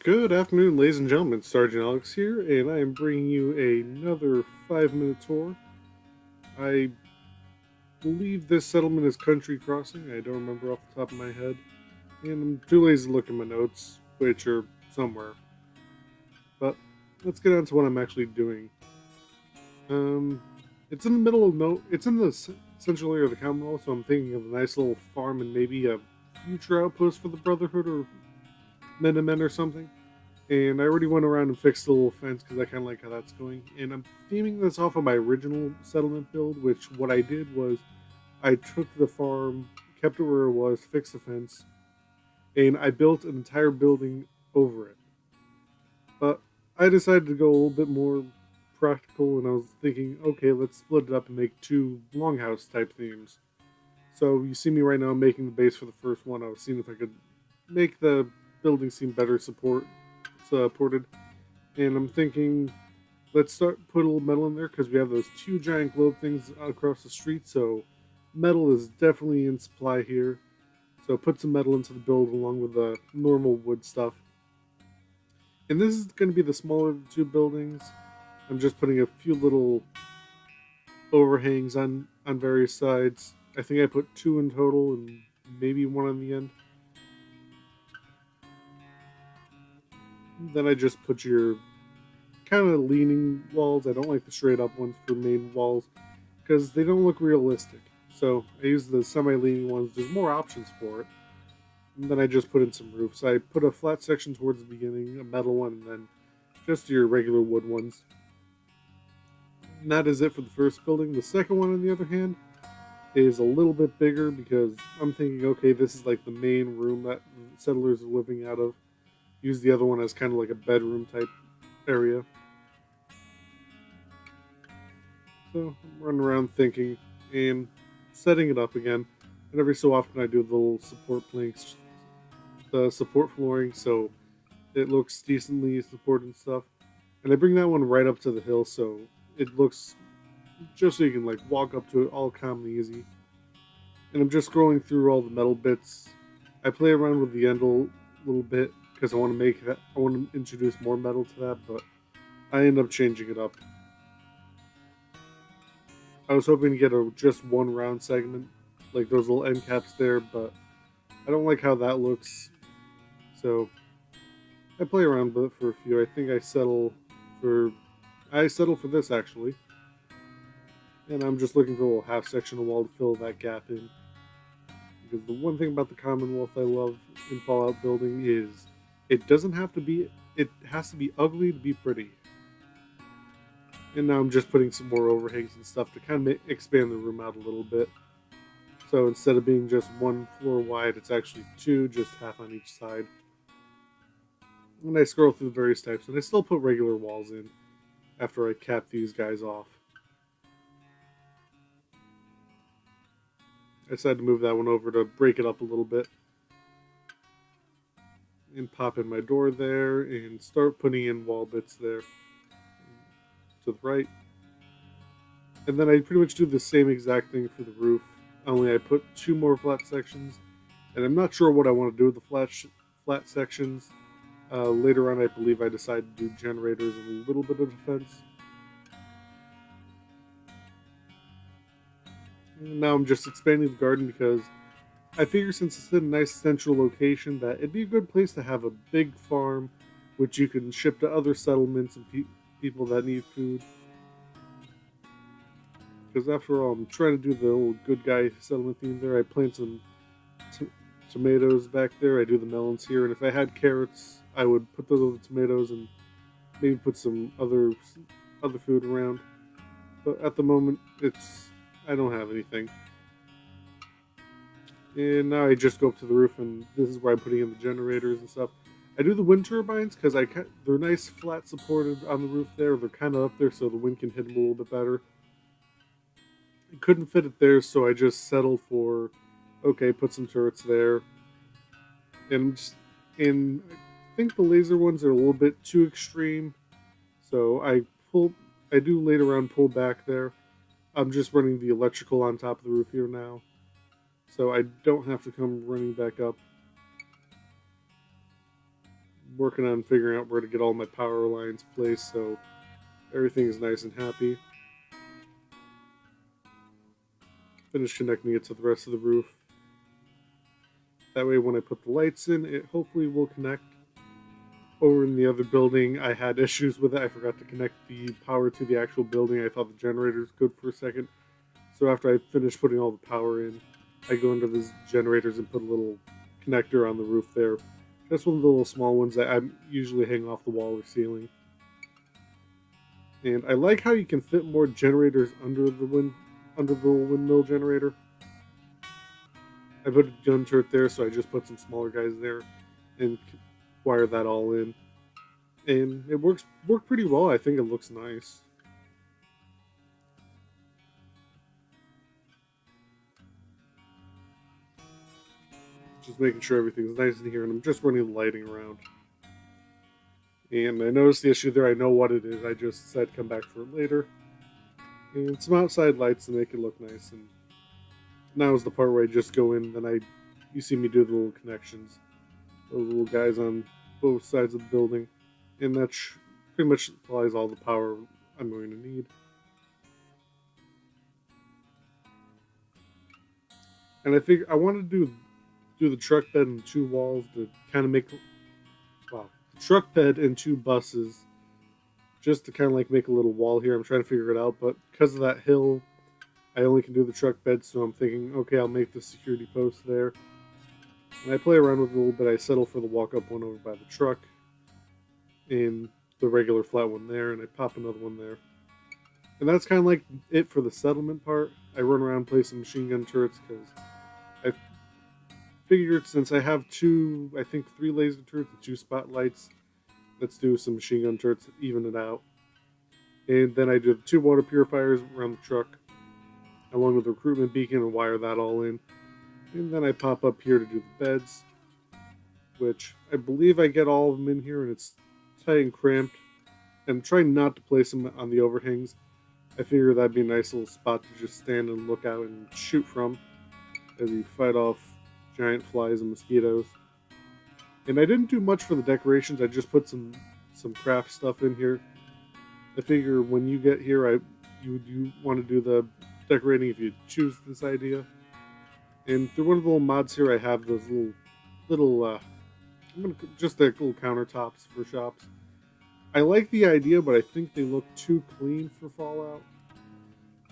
Good afternoon, ladies and gentlemen. Sergeant Alex here, and I am bringing you another 5 minute tour. I believe this settlement is Country Crossing. I don't remember off the top of my head, and I'm too lazy to look at my notes, which are somewhere. But let's get on to what I'm actually doing. Um, it's in the middle of no. It's in the central area of the Commonwealth, so I'm thinking of a nice little farm and maybe a future outpost for the Brotherhood or Minutemen or something. And I already went around and fixed the little fence because I kind of like how that's going. And I'm theming this off of my original settlement build, which what I did was I took the farm, kept it where it was, fixed the fence, and I built an entire building over it. But I decided to go a little bit more practical, and I was thinking, okay, let's split it up and make two longhouse type themes. So you see me right now making the base for the first one. I was seeing if I could make the building seem better supported. And I'm thinking, let's start put a little metal in there because we have those two giant globe things across the street. So metal is definitely in supply here. So put some metal into the build along with the normal wood stuff. And this is going to be the smaller of the two buildings. I'm just putting a few little overhangs on various sides. I think I put two in total and maybe one on the end. Then I just put your kind of leaning walls. I don't like the straight up ones for main walls because they don't look realistic. So I use the semi-leaning ones. There's more options for it. And then I just put in some roofs. I put a flat section towards the beginning, a metal one, and then just your regular wood ones. And that is it for the first building. The second one, on the other hand, is a little bit bigger because I'm thinking, okay, this is like the main room that settlers are living out of. Use the other one as kind of like a bedroom type area. So I'm running around thinking and setting it up again. And every so often I do the little support planks, the support flooring, so it looks decently supported and stuff. And I bring that one right up to the hill, so it looks just so you can like walk up to it all calm and easy. And I'm just scrolling through all the metal bits. I play around with the end a little bit because I want to make that. I want to introduce more metal to that, but I end up changing it up. I was hoping to get just one round segment, like those little end caps there, but I don't like how that looks. So I play around with it for a few. I think for I settle for this actually, and I'm just looking for a little half section of wall to fill that gap in. Because the one thing about the Commonwealth I love in Fallout building is it doesn't have to be. It has to be ugly to be pretty. And now I'm just putting some more overhangs and stuff to kind of expand the room out a little bit. So instead of being just one floor wide, it's actually two, just half on each side. And I scroll through the various types, and I still put regular walls in after I cap these guys off. I decided to move that one over to break it up a little bit. And pop in my door there, and start putting in wall bits there to the right. And then I pretty much do the same exact thing for the roof, only I put two more flat sections. And I'm not sure what I want to do with the flat sections. Later on, I believe I decided to do generators and a little bit of defense. And now I'm just expanding the garden because I figure since it's in a nice central location that it'd be a good place to have a big farm which you can ship to other settlements and people that need food. Because after all, I'm trying to do the old good guy settlement theme there. I plant some t- tomatoes back there. I do the melons here, and if I had carrots, I would put those over the tomatoes and maybe put some other food around. But at the moment, I don't have anything. And now I just go up to the roof, and this is where I'm putting in the generators and stuff. I do the wind turbines because they're nice, flat, supported on the roof there. They're kind of up there, so the wind can hit them a little bit better. I couldn't fit it there, so I just settled for, okay, put some turrets there. And I think the laser ones are a little bit too extreme, so I do later on pull back there. I'm just running the electrical on top of the roof here now, so I don't have to come running back up. working on figuring out where to get all my power lines placed so everything is nice and happy. Finish connecting it to the rest of the roof. That way when I put the lights in, it hopefully will connect. Over in the other building, I had issues with it. I forgot to connect the power to the actual building. I thought the generator was good for a second. So after I finished putting all the power in, I go into the generators and put a little connector on the roof there. Just one of the little small ones that I usually hang off the wall or ceiling. And I like how you can fit more generators under the windmill generator. I put a gun turret there, so I just put some smaller guys there and wire that all in. And it worked pretty well. I think it looks nice. Just making sure everything's nice in here, and I'm just running the lighting around. And I noticed the issue there. I know what it is. I just said come back for it later. And some outside lights to make it look nice. And now is the part where I just go in, then you see me do the little connections. Those little guys on both sides of the building. And that pretty much supplies all the power I'm going to need. And I think I want to do the truck bed and 2 walls to kind of make, wow, truck bed and 2 buses, just to kind of like make a little wall here. I'm trying to figure it out, but because of that hill, I only can do the truck bed, so I'm thinking, okay, I'll make the security post there. And I play around with it a little bit. I settle for the walk-up one over by the truck, and the regular flat one there, and I pop another one there. And that's kind of like it for the settlement part. I run around, play some machine gun turrets, because I figured since I have 3 laser turrets and 2 spotlights, let's do some machine gun turrets to even it out. And then I do the 2 water purifiers around the truck, along with the recruitment beacon, and wire that all in. And then I pop up here to do the beds, which I believe I get all of them in here, and it's tight and cramped. And trying not to place them on the overhangs. I figure that'd be a nice little spot to just stand and look out and shoot from as you fight off giant flies and mosquitoes. And I didn't do much for the decorations. I just put some craft stuff in here. I figure when you get here, you want to do the decorating if you choose this idea. And through one of the little mods here, I have those little just like little countertops for shops. I like the idea, but I think they look too clean for Fallout.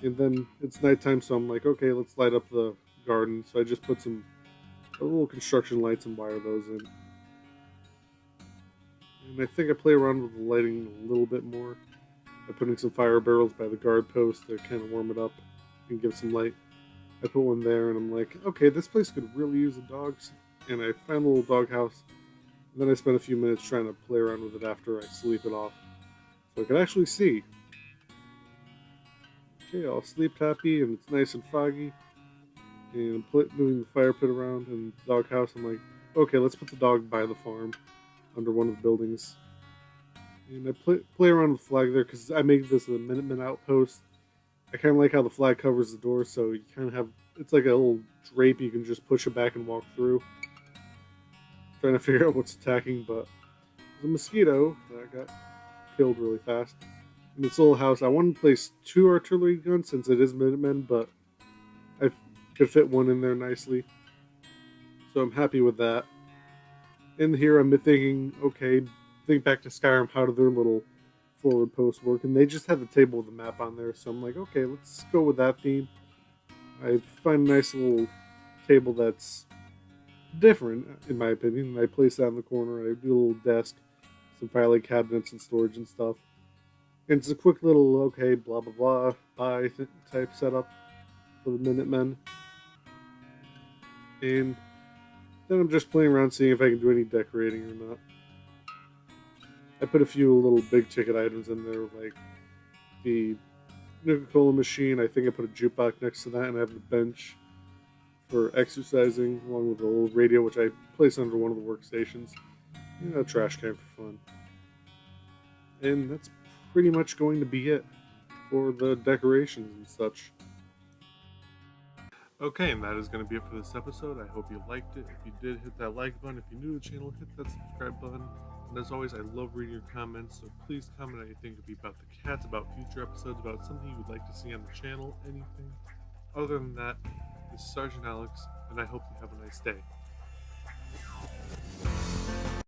And then it's nighttime, so I'm like, okay, let's light up the garden. So I just put some little construction lights and wire those in. And I think I play around with the lighting a little bit more by putting some fire barrels by the guard post to kind of warm it up and give some light. I put one there, and I'm like, okay, this place could really use the dogs. And I found a little dog house. And then I spent a few minutes trying to play around with it after I sleep it off, so I could actually see. Okay, all sleep happy, and it's nice and foggy. And I'm moving the fire pit around and the dog house. I'm like, okay, let's put the dog by the farm under one of the buildings. And I play around with the flag there because I made this a Minuteman outpost. I kind of like how the flag covers the door, so you kind of have, it's like a little drape, you can just push it back and walk through. Trying to figure out what's attacking, but there's a mosquito that got killed really fast. In this little house, I wanted to place 2 artillery guns since it is Minutemen, but I could fit one in there nicely. So I'm happy with that. In here, I'm thinking, okay, think back to Skyrim, how do their little forward posts work? And they just have the table with the map on there, so I'm like, okay, let's go with that theme. I find a nice little table that's different, in my opinion, and I place that in the corner, and I do a little desk, some filing cabinets and storage and stuff. And it's a quick little, okay, blah blah blah, bye type setup for the Minutemen. And then I'm just playing around seeing if I can do any decorating or not. I put a few little big ticket items in there, like the Nuka-Cola machine. I think I put a jukebox next to that, and I have the bench for exercising, along with a little radio, which I place under one of the workstations. And a trash can for fun. And that's pretty much going to be it for the decorations and such. Okay, and that is going to be it for this episode. I hope you liked it. If you did, hit that like button. If you're new to the channel, hit that subscribe button. And as always, I love reading your comments, so please comment how you think about the cats, about future episodes, about something you would like to see on the channel, anything. Other than that, this is Sergeant Alex, and I hope you have a nice day.